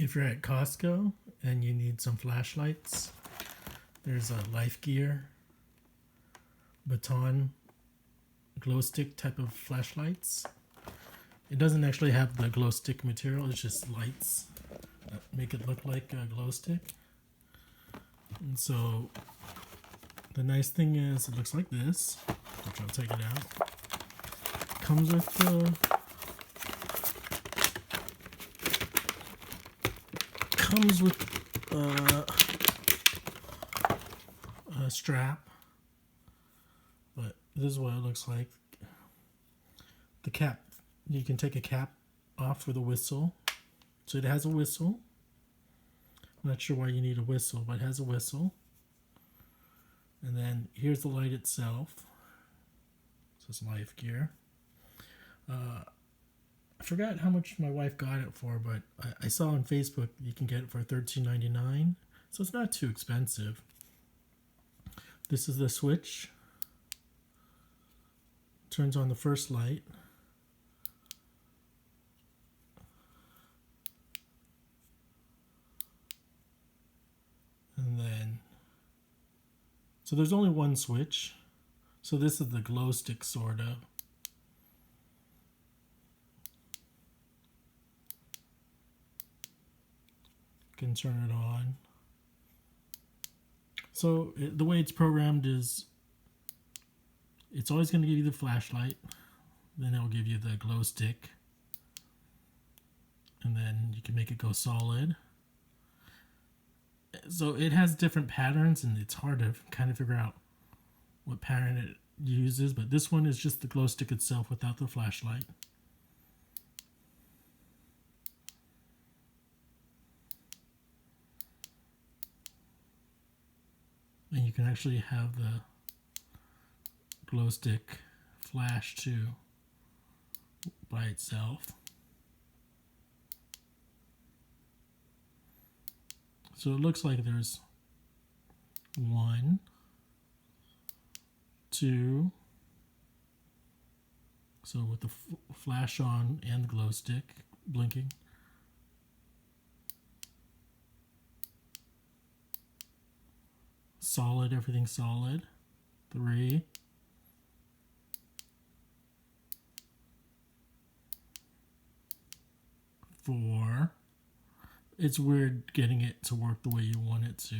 If you're at Costco and you need some flashlights, there's a Life Gear baton glow stick type of flashlights. It doesn't actually have the glow stick material, it's just lights that make it look like a glow stick. And so the nice thing is it looks like this, which I'll take it out. Comes with a strap, but this is what it looks like. The cap, you can take a cap off for the whistle. So it has a whistle. I'm not sure why you need a whistle, but it has a whistle. And then here's the light itself. It says Life Gear. I forgot how much my wife got it for, but I saw on Facebook you can get it for $13.99, so it's not too expensive. This is the switch. Turns on the first light. And then, so there's only one switch. So this is the glow stick, sort of. Can turn it on. So the way it's programmed is it's always going to give you the flashlight, then it will give you the glow stick, and then you can make it go solid. So it has different patterns and it's hard to kind of figure out what pattern it uses, but this one is just the glow stick itself without the flashlight. And you can actually have the glow stick flash too by itself. So it looks like there's 1, 2. So with the flash on and the glow stick blinking. Solid, everything's solid. 3. 4. It's weird getting it to work the way you want it to.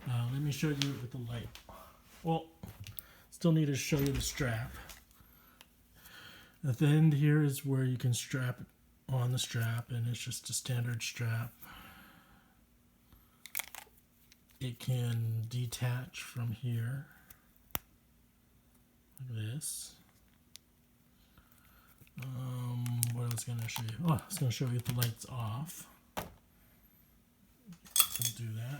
Let me show you with the light. Well, still need to show you the strap. At the end here is where you can strap it on the strap, and it's just a standard strap. It can detach from here, like this. What else going to show you? Oh, it's going to show you if the light's off. Let's do that.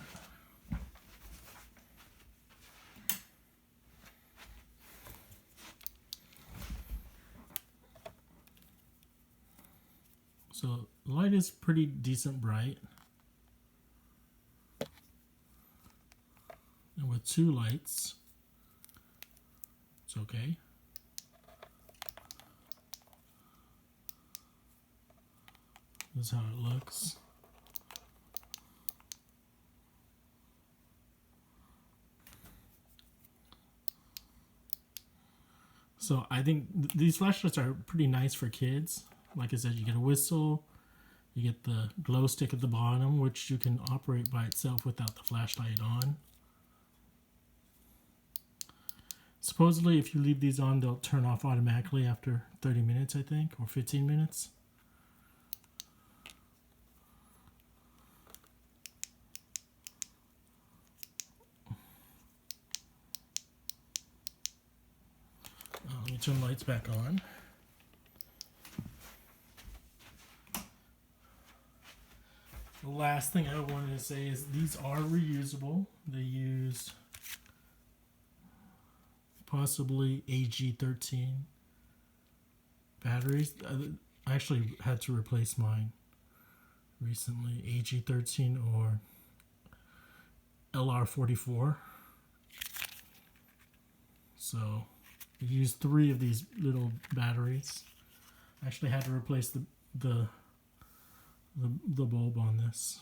So the light is pretty decent bright. And with 2 lights, it's okay. This is how it looks. So I think these flashlights are pretty nice for kids. Like I said, you get a whistle, you get the glow stick at the bottom, which you can operate by itself without the flashlight on. Supposedly, if you leave these on, they'll turn off automatically after 30 minutes, I think, or 15 minutes. Let me turn the lights back on. The last thing I wanted to say is these are reusable. They use possibly AG13 batteries. I actually had to replace mine recently. AG13 or LR44. So we used 3 of these little batteries. I actually had to replace the the bulb on this.